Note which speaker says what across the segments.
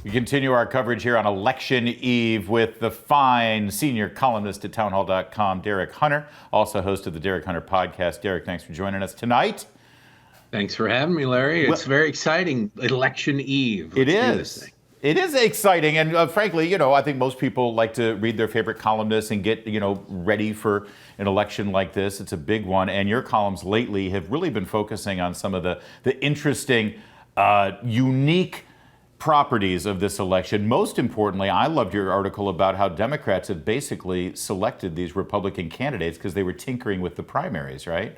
Speaker 1: We continue our coverage here on election eve with the fine senior columnist at townhall.com, Derek Hunter, also host of the Derek Hunter podcast. Derek, thanks for joining us tonight.
Speaker 2: Thanks for having me, Larry. It's very exciting. Election eve.
Speaker 1: It is. It is exciting. And frankly, I think most people like to read their favorite columnists and get, ready for an election like this. It's a big one. And your columns lately have really been focusing on some of the interesting, unique properties of this election. Most importantly, I loved your article about how Democrats have basically selected these Republican candidates because they were tinkering with the primaries, right?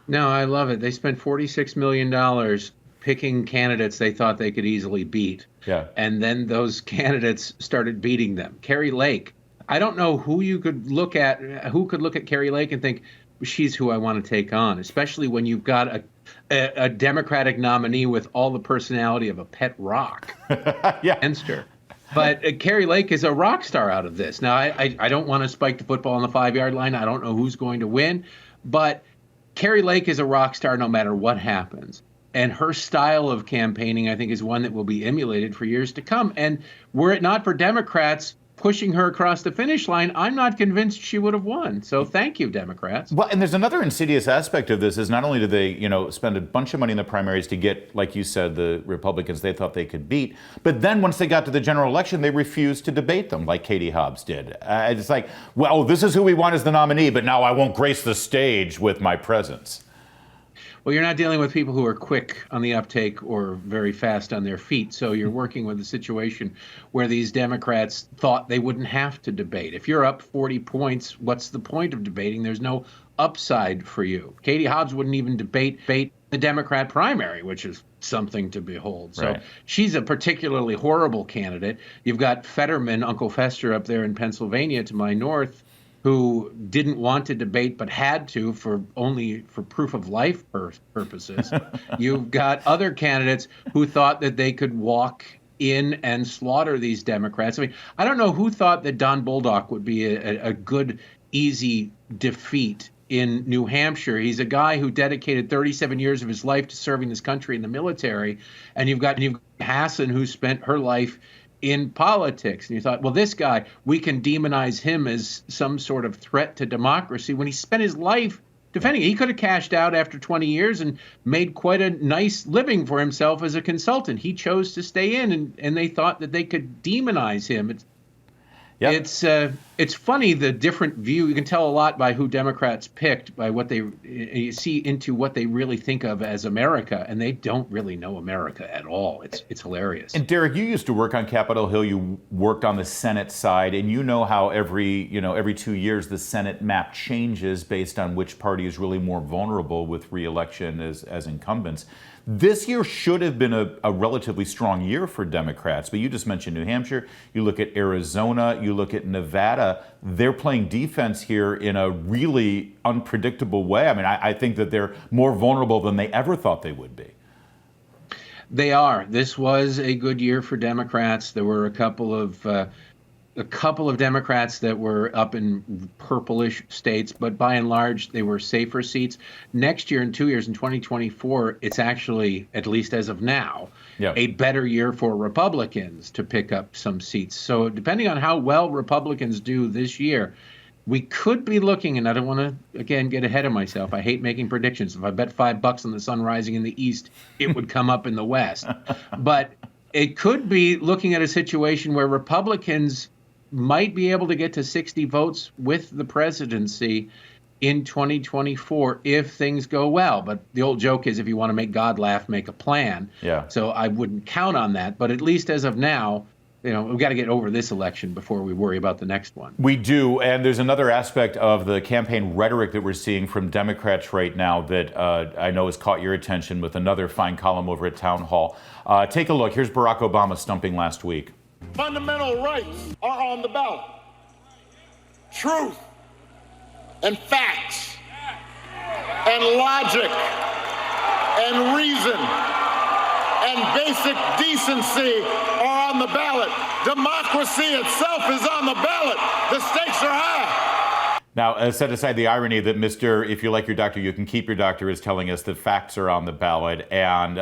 Speaker 2: No, I love it. They spent $46 million picking candidates they thought they could easily beat.
Speaker 1: Yeah.
Speaker 2: And then those candidates started beating them. Carrie Lake. I don't know who could look at Carrie Lake and think, she's who I want to take on, especially when you've got a Democratic nominee with all the personality of a pet rock against her. But Carrie Lake is a rock star out of this. Now, I don't want to spike the football on the 5-yard line. I don't know who's going to win. But Carrie Lake is a rock star no matter what happens. And her style of campaigning, I think, is one that will be emulated for years to come. And were it not for Democrats pushing her across the finish line, I'm not convinced she would have won. So thank you, Democrats.
Speaker 1: Well, and there's another insidious aspect of this is not only do they, spend a bunch of money in the primaries to get, like you said, the Republicans they thought they could beat, but then once they got to the general election, they refused to debate them like Katie Hobbs did. It's like, well, this is who we want as the nominee, but now I won't grace the stage with my presence.
Speaker 2: Well, you're not dealing with people who are quick on the uptake or very fast on their feet. So you're working with a situation where these Democrats thought they wouldn't have to debate. If you're up 40 points, what's the point of debating? There's no upside for you. Katie Hobbs wouldn't even debate the Democrat primary, which is something to behold. So She's a particularly horrible candidate. You've got Fetterman, Uncle Fester up there in Pennsylvania to my north, who didn't want to debate but had to only for proof of life purposes. You've got other candidates who thought that they could walk in and slaughter these Democrats. I mean, I don't know who thought that Don Bolduc would be a good, easy defeat in New Hampshire. He's a guy who dedicated 37 years of his life to serving this country in the military. And you've got Hassan, who spent her life in politics. And you thought, well, this guy, we can demonize him as some sort of threat to democracy when he spent his life defending it. He could have cashed out after 20 years and made quite a nice living for himself as a consultant. He chose to stay in, and they thought that they could demonize him. It's funny, the different view. You can tell a lot by who Democrats picked, by what you see into what they really think of as America, and they don't really know America at all. It's hilarious.
Speaker 1: And Derek, you used to work on Capitol Hill. You worked on the Senate side, and you know how every 2 years the Senate map changes based on which party is really more vulnerable with re-election as incumbents. This year should have been a relatively strong year for Democrats, but you just mentioned New Hampshire. You look at Arizona, you look at Nevada. They're playing defense here in a really unpredictable way. I mean, I think that they're more vulnerable than they ever thought they would be.
Speaker 2: They are. This was a good year for Democrats. There were a couple of Democrats that were up in purplish states, but by and large, they were safer seats. Next year, in 2 years, in 2024, it's actually, at least as of now, a better year for Republicans to pick up some seats. So depending on how well Republicans do this year, we could be looking, and I don't want to, again, get ahead of myself. I hate making predictions. If I bet $5 on the sun rising in the east, it would come up in the west. But it could be looking at a situation where Republicans might be able to get to 60 votes with the presidency in 2024 if things go well. But the old joke is, if you want to make God laugh, make a plan.
Speaker 1: Yeah.
Speaker 2: So I wouldn't count on that. But at least as of now, we've got to get over this election before we worry about the next one.
Speaker 1: We do. And there's another aspect of the campaign rhetoric that we're seeing from Democrats right now that I know has caught your attention with another fine column over at Town Hall. Take a look. Here's Barack Obama stumping last week.
Speaker 3: Fundamental rights are on the ballot. Truth and facts and logic and reason and basic decency are on the ballot. Democracy itself is on the ballot. The stakes are high.
Speaker 1: Now, set aside the irony that Mr. If you like your doctor, you can keep your doctor is telling us that facts are on the ballot and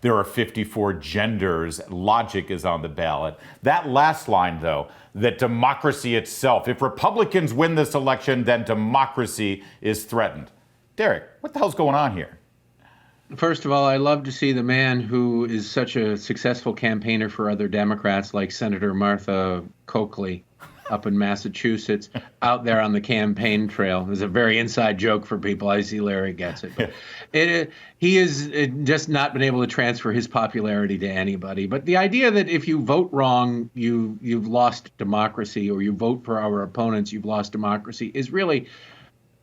Speaker 1: there are 54 genders, logic is on the ballot. That last line, though, that democracy itself, if Republicans win this election, then democracy is threatened. Derek, what the hell's going on here?
Speaker 2: First of all, I love to see the man who is such a successful campaigner for other Democrats like Senator Martha Coakley up in Massachusetts out there on the campaign trail. There's a very inside joke for people. I see Larry gets it. But he has just not been able to transfer his popularity to anybody. But the idea that if you vote wrong, you've lost democracy, or you vote for our opponents, you've lost democracy, is really...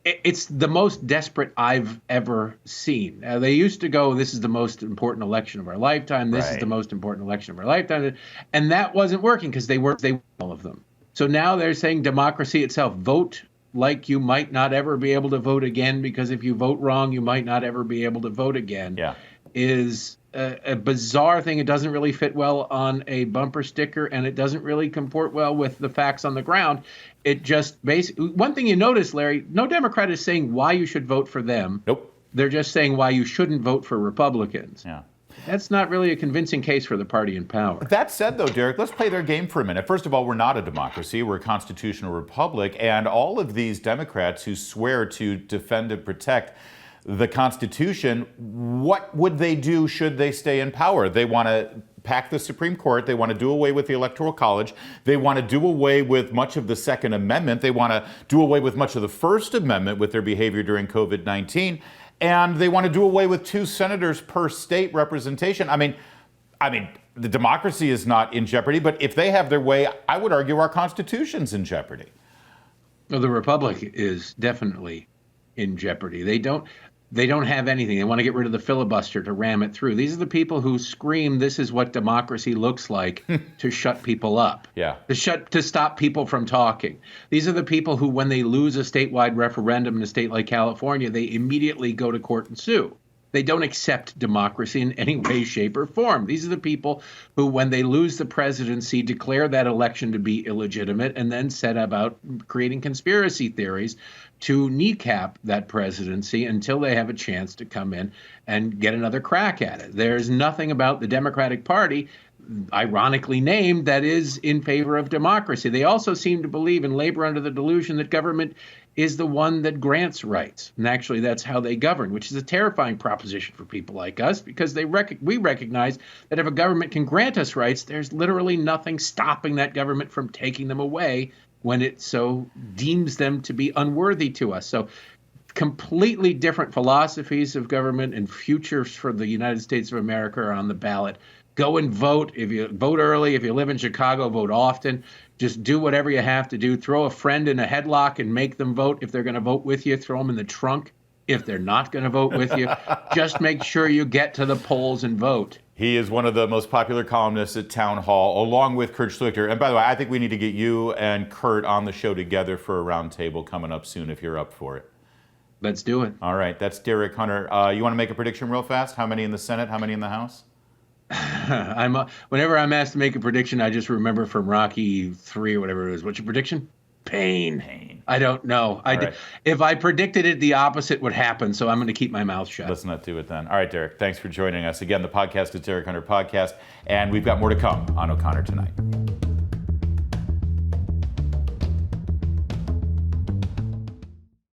Speaker 2: It's the most desperate I've ever seen. They used to go, this is the most important election of our lifetime. This is the most important election of our lifetime. And that wasn't working because they were all of them. So now they're saying democracy itself, vote like you might not ever be able to vote again, because if you vote wrong, you might not ever be able to vote again, is a bizarre thing. It doesn't really fit well on a bumper sticker, and it doesn't really comport well with the facts on the ground. It just basically, one thing you notice, Larry, no Democrat is saying why you should vote for them.
Speaker 1: Nope.
Speaker 2: They're just saying why you shouldn't vote for Republicans.
Speaker 1: Yeah.
Speaker 2: That's not really a convincing case for the party in power.
Speaker 1: That said, though, Derek, let's play their game for a minute. First of all, we're not a democracy. We're a constitutional republic. And all of these Democrats who swear to defend and protect the Constitution, what would they do should they stay in power? They want to pack the Supreme Court. They want to do away with the Electoral College. They want to do away with much of the Second Amendment. They want to do away with much of the First Amendment with their behavior during COVID-19. And they want to do away with 2 senators per state representation. I mean, the democracy is not in jeopardy, but if they have their way, I would argue our Constitution's in jeopardy.
Speaker 2: Well, the Republic is definitely in jeopardy. They don't have anything. They want to get rid of the filibuster to ram it through. These are the people who scream, this is what democracy looks like, to shut people up, to stop people from talking. These are the people who, when they lose a statewide referendum in a state like California, they immediately go to court and sue. They don't accept democracy in any way, shape, or form. These are the people who, when they lose the presidency, declare that election to be illegitimate and then set about creating conspiracy theories to kneecap that presidency until they have a chance to come in and get another crack at it. There's nothing about the Democratic Party, ironically named, that is in favor of democracy. They also seem to believe and labor under the delusion that government is the one that grants rights. And actually, that's how they govern, which is a terrifying proposition for people like us, because we recognize that if a government can grant us rights, there's literally nothing stopping that government from taking them away when it so deems them to be unworthy to us. So completely different philosophies of government and futures for the United States of America are on the ballot. Go and vote. If you vote early, if you live in Chicago, vote often. Just do whatever you have to do. Throw a friend in a headlock and make them vote. If they're going to vote with you, throw them in the trunk. If they're not going to vote with you, just make sure you get to the polls and vote.
Speaker 1: He is one of the most popular columnists at Town Hall, along with Kurt Schlichter. And by the way, I think we need to get you and Kurt on the show together for a roundtable coming up soon if you're up for it.
Speaker 2: Let's do it.
Speaker 1: All right, that's Derek Hunter. You want to make a prediction real fast? How many in the Senate? How many in the House?
Speaker 2: Whenever I'm asked to make a prediction, I just remember from Rocky 3 or whatever it is. What's your prediction? Pain. I don't know. If I predicted it, the opposite would happen. So I'm going to keep my mouth shut.
Speaker 1: Let's not do it then. All right, Derek, thanks for joining us. Again, the podcast is Derek Hunter Podcast, and we've got more to come on O'Connor Tonight.